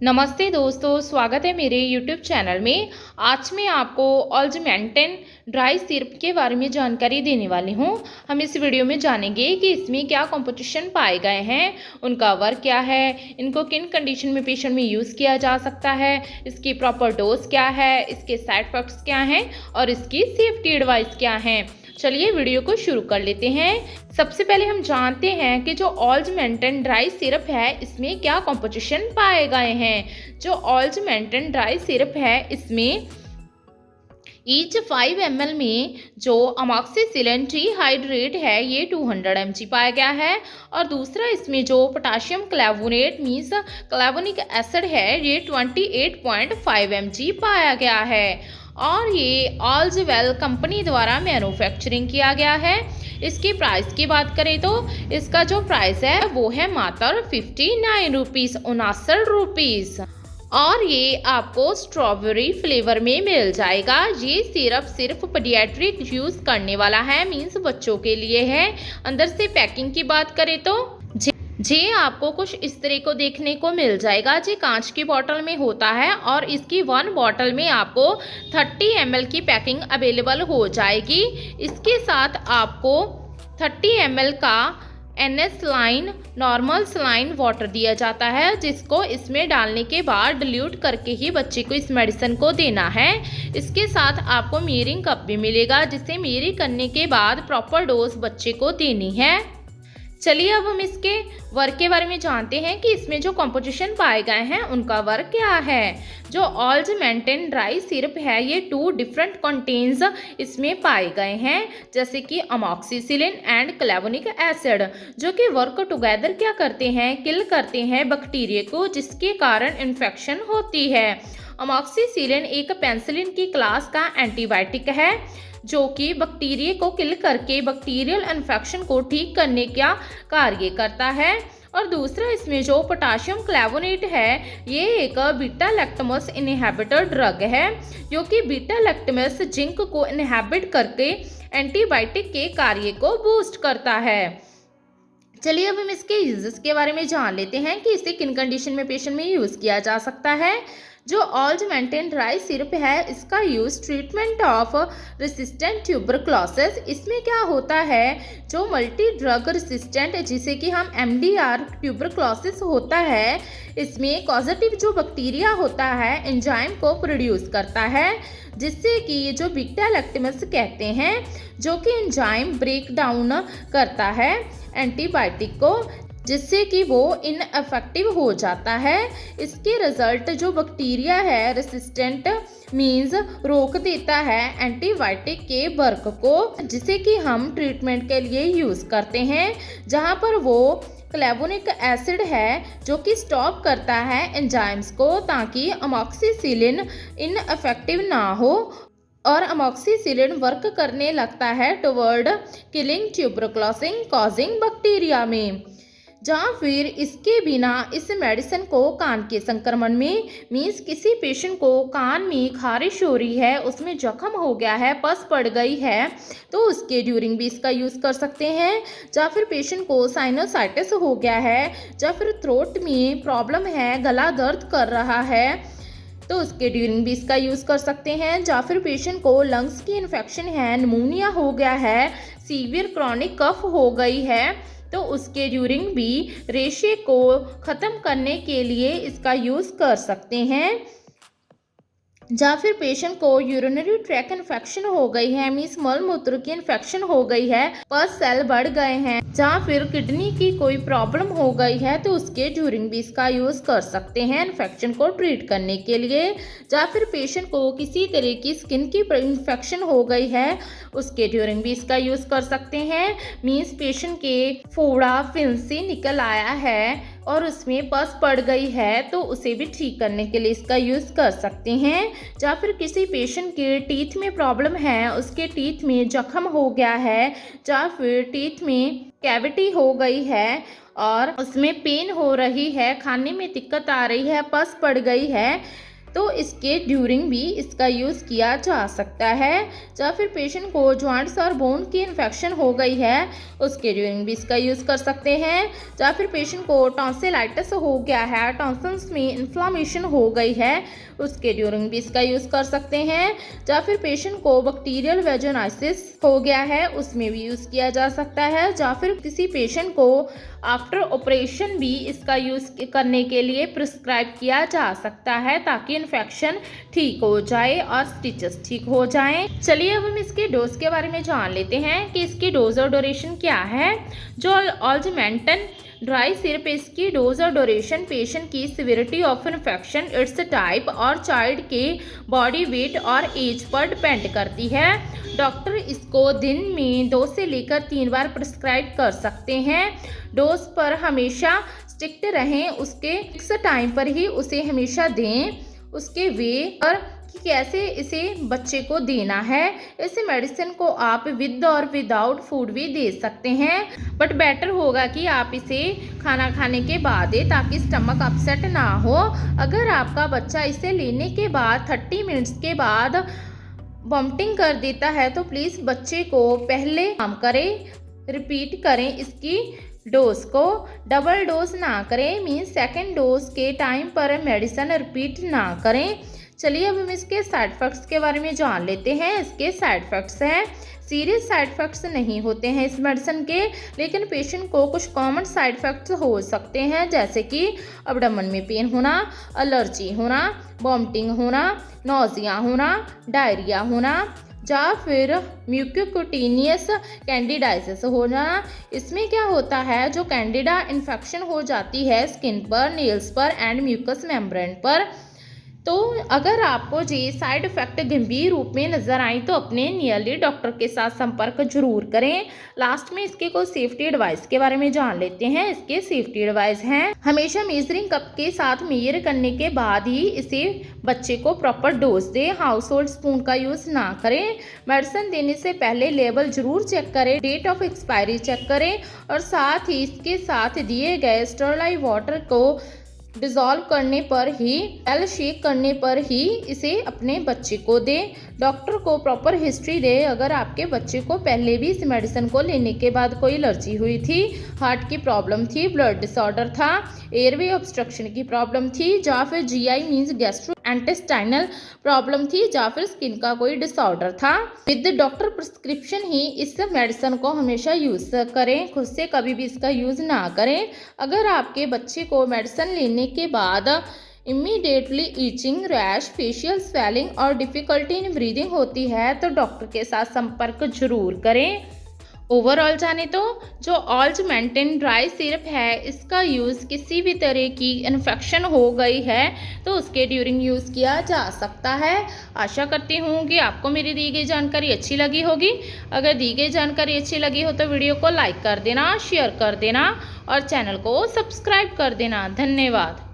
नमस्ते दोस्तों, स्वागत है मेरे YouTube चैनल में। आज मैं आपको ऑलजमेंटन ड्राई सिरप के बारे में जानकारी देने वाली हूँ। हम इस वीडियो में जानेंगे कि इसमें क्या कॉम्पोजिशन पाए गए हैं, उनका वर्क क्या है, इनको किन कंडीशन में पेशेंट में यूज़ किया जा सकता है, इसकी प्रॉपर डोज क्या है, इसके साइड इफेक्ट्स क्या हैं और इसकी सेफ्टी एडवाइस क्या हैं। चलिए वीडियो को शुरू कर लेते हैं। सबसे पहले हम जानते हैं कि जो ऑलजमेंटन ड्राई सिरप है इसमें क्या कॉम्पोजिशन पाए गए हैं। जो ऑलजमेंटन ड्राई सिरप है इसमें ईच 5 ml में जो अमॉक्सिसिलिन ट्रीहाइड्रेट है ये 200 mg पाया गया है और दूसरा इसमें जो पोटाशियम क्लेवोनेट मीन्स क्लेवोनिक एसिड है ये 28.5 mg पाया गया है और ये ऑल्जवेल कंपनी द्वारा मैन्युफैक्चरिंग किया गया है। इसकी प्राइस की बात करें तो इसका जो प्राइस है वो है मात्र 59 रुपीज़ 69 रुपीज़ और ये आपको स्ट्रॉबेरी फ्लेवर में मिल जाएगा। ये सिरप सिर्फ पीडियाट्रिक यूज़ करने वाला है मीन्स बच्चों के लिए है। अंदर से पैकिंग की बात करें तो जी आपको कुछ इस तरह को देखने को मिल जाएगा। जी कांच की बोतल में होता है और इसकी 1 बोतल में आपको 30 ml की पैकिंग अवेलेबल हो जाएगी। इसके साथ आपको 30 ml का NS line normal saline water दिया जाता है जिसको इसमें डालने के बाद डिल्यूट करके ही बच्चे को इस मेडिसिन को देना है। इसके साथ आपको मीरिंग कप भी मिलेगा जिसे मीरी करने के बाद प्रॉपर डोज बच्चे को देनी है। चलिए अब हम इसके वर्क के बारे में जानते हैं कि इसमें जो कॉम्पोजिशन पाए गए हैं उनका वर्क क्या है। जो ऑलजमेंटन ड्राई सिरप है ये 2 डिफरेंट कंटेन्स इसमें पाए गए हैं जैसे कि अमॉक्सिसिलिन एंड क्लेवोनिक एसिड जो कि वर्क टुगेदर क्या करते हैं, किल करते हैं बैक्टीरिया को जिसके कारण इन्फेक्शन होती है। अमॉक्सिसिलिन एक पेनिसिलिन की क्लास का एंटीबायोटिक है जो कि बैक्टीरिया को किल करके बैक्टीरियल इन्फेक्शन को ठीक करने का कार्य करता है। और दूसरा इसमें जो पोटाशियम क्लेवोनेट है ये एक बीटा लैक्टमस इनहिबिटर ड्रग है जो कि बीटा लैक्टमस जिंक को इनहिबिट करके एंटीबायोटिक के कार्य को बूस्ट करता है। चलिए अब हम इसके यूजेस के बारे में जान लेते हैं कि इसे किन कंडीशन में पेशेंट में यूज़ किया जा सकता है। जो ऑलजमेंटन ड्राई सिरप है इसका use treatment of resistant tuberculosis इसमें क्या होता है जो मल्टी ड्रग रेसिस्टेंट जिसे कि हम MDR ट्यूबरक्लोसिस होता है इसमें कॉजेटिव जो बैक्टीरिया होता है एंजाइम को प्रोड्यूस करता है जिससे कि जो बीटा लैक्टमस कहते हैं जो कि एंजाइम ब्रेक डाउन करता है एंटीबायोटिक को जिससे कि वो इनएफेक्टिव हो जाता है। इसके रिजल्ट जो बैक्टीरिया है रेसिस्टेंट मीन्स रोक देता है एंटीबायोटिक के वर्क को जिसे कि हम ट्रीटमेंट के लिए यूज़ करते हैं जहाँ पर वो क्लेवोनिक एसिड है जो कि स्टॉप करता है एंजाइम्स को ताकि अमॉक्सिसिलिन इनएफेक्टिव ना हो और अमॉक्सिसिलिन वर्क करने लगता है toward killing tuberculosis causing bacteria में। जहाँ फिर इसके बिना इस मेडिसिन को कान के संक्रमण में मीन्स किसी पेशेंट को कान में खारिश हो रही है, उसमें जख्म हो गया है, पस पड़ गई है तो उसके ड्यूरिंग भी इसका यूज़ कर सकते हैं। या फिर पेशेंट को साइनोसाइटिस हो गया है या फिर थ्रोट में प्रॉब्लम है, गला दर्द कर रहा है तो उसके ड्यूरिंग भी इसका यूज़ कर सकते हैं। या फिर पेशेंट को लंग्स की इन्फेक्शन है, निमोनिया हो गया है, सीवियर क्रॉनिक कफ हो गई है तो उसके ड्यूरिंग भी रेशे को ख़त्म करने के लिए इसका यूज़ कर सकते हैं। या फिर पेशेंट को यूरिनरी ट्रैक इन्फेक्शन हो गई है मीन्स मल मूत्र की इन्फेक्शन हो गई है, पस सेल बढ़ गए हैं, या फिर किडनी की कोई प्रॉब्लम हो गई है तो उसके ड्यूरिंग भी इसका यूज़ कर सकते हैं इन्फेक्शन को ट्रीट करने के लिए। या फिर पेशेंट को किसी तरह की स्किन की इन्फेक्शन हो गई है उसके ड्यूरिंग भी इसका यूज़ कर सकते हैं मीन्स पेशेंट के फोड़ा फिंसी निकल आया है और उसमें पस पड़ गई है तो उसे भी ठीक करने के लिए इसका यूज़ कर सकते हैं। या फिर किसी पेशेंट के टीथ में प्रॉब्लम है, उसके टीथ में जख्म हो गया है या फिर टीथ में कैविटी हो गई है और उसमें पेन हो रही है, खाने में दिक्कत आ रही है, पस पड़ गई है तो इसके ड्यूरिंग भी इसका यूज़ किया जा सकता है। या फिर पेशेंट को जॉइंट्स और बोन की इन्फेक्शन हो गई है, उसके ड्यूरिंग भी इसका यूज़ कर सकते हैं। या फिर पेशेंट को टॉन्सिलाइटिस हो गया है, टॉन्सिल्स में इन्फ्लामेशन हो गई है, उसके ड्यूरिंग भी इसका यूज़ कर सकते हैं। या फिर पेशेंट को बैक्टीरियल वेजिनाइटिस हो गया है, उसमें भी यूज़ किया जा सकता है। या फिर किसी पेशेंट को आफ्टर ऑपरेशन भी इसका यूज़ करने के लिए प्रिस्क्राइब किया जा सकता है ताकि इन्फेक्शन ठीक हो जाए और स्टिचेस ठीक हो जाएं। चलिए अब हम इसके डोज के बारे में जान लेते हैं कि इसकी डोज और ड्यूरेशन क्या है। जो ऑल्जमेंटन ड्राई सिरप, इसकी डोज और ड्यूरेशन पेशेंट की severity of infection, it's type और चाइल्ड के बॉडी वेट और एज पर डिपेंड करती है। डॉक्टर इसको दिन में 2 से लेकर 3 बार प्रिस्क्राइब कर सकते हैं। डोज पर हमेशा स्ट्रिक्ट रहें, उसके फिक्स टाइम पर ही उसे हमेशा दें। उसके वे और कि कैसे इसे बच्चे को देना है। इस मेडिसिन को आप विद और विदाउट फूड भी दे सकते हैं, बट बेटर होगा कि आप इसे खाना खाने के बाद दें ताकि स्टमक अपसेट ना हो। अगर आपका बच्चा इसे लेने के बाद 30 मिनट्स के बाद वॉमिटिंग कर देता है तो प्लीज़ बच्चे को पहले काम करें, रिपीट करें इसकी डोज को, डबल डोज ना करें, मीन्स सेकेंड डोज के टाइम पर मेडिसिन रिपीट ना करें। चलिए अब हम इसके साइड इफ़ेक्ट्स के बारे में जान लेते हैं। इसके साइड इफ़ेक्ट्स हैं, सीरियस साइड इफ़ेक्ट्स नहीं होते हैं इस मेडिसिन के, लेकिन पेशेंट को कुछ कॉमन साइड इफ़ेक्ट्स हो सकते हैं, जैसे कि अब्डोमेन में पेन होना, एलर्जी होना, वॉमिटिंग होना, नोजिया होना, डायरिया होना, या फिर म्यूकोक्यूटेनियस कैंडिडाइसिस हो जाना। इसमें क्या होता है, जो कैंडिडा इन्फेक्शन हो जाती है स्किन पर, नेल्स पर एंड म्यूकस मेम्ब्रेन पर। तो अगर आपको ये साइड इफ़ेक्ट गंभीर रूप में नज़र आई तो अपने नियरली डॉक्टर के साथ संपर्क जरूर करें। लास्ट में इसके कुछ सेफ्टी एडवाइस के बारे में जान लेते हैं। इसके सेफ्टी एडवाइस हैं, हमेशा मेजरिंग कप के साथ मेजर करने के बाद ही इसे बच्चे को प्रॉपर डोज दें। हाउस होल्ड स्पून का यूज़ ना करें। मेडिसिन देने से पहले लेबल जरूर चेक करें, डेट ऑफ एक्सपायरी चेक करें, और साथ ही इसके साथ दिए गए स्टरलाइज वाटर को डिज़ोल्व करने पर ही, एल शेक करने पर ही इसे अपने बच्चे को दें। डॉक्टर को प्रॉपर हिस्ट्री दें। अगर आपके बच्चे को पहले भी इस मेडिसिन को लेने के बाद कोई एलर्जी हुई थी, हार्ट की प्रॉब्लम थी, ब्लड डिसऑर्डर था, एयरवे ऑब्स्ट्रक्शन की प्रॉब्लम थी, या फिर GI means gastro intestinal problem थी, या फिर स्किन का कोई डिसऑर्डर था, विद डॉक्टर प्रिस्क्रिप्शन ही इस मेडिसिन को हमेशा यूज़ करें। खुद से कभी भी इसका यूज़ ना करें। अगर आपके बच्चे को मेडिसिन लेने के बाद immediately itching, rash, facial swelling और डिफ़िकल्टी इन ब्रीदिंग होती है तो डॉक्टर के साथ संपर्क जरूर करें। ओवरऑल जाने तो जो ऑल्जमेंटिन ड्राई सिरप है, इसका यूज़ किसी भी तरह की इन्फेक्शन हो गई है तो उसके ड्यूरिंग यूज़ किया जा सकता है। आशा करती हूँ कि आपको मेरी दी गई जानकारी अच्छी लगी होगी। अगर दी गई जानकारी अच्छी लगी हो तो वीडियो को लाइक कर देना, शेयर कर देना और चैनल को सब्सक्राइब कर देना। धन्यवाद।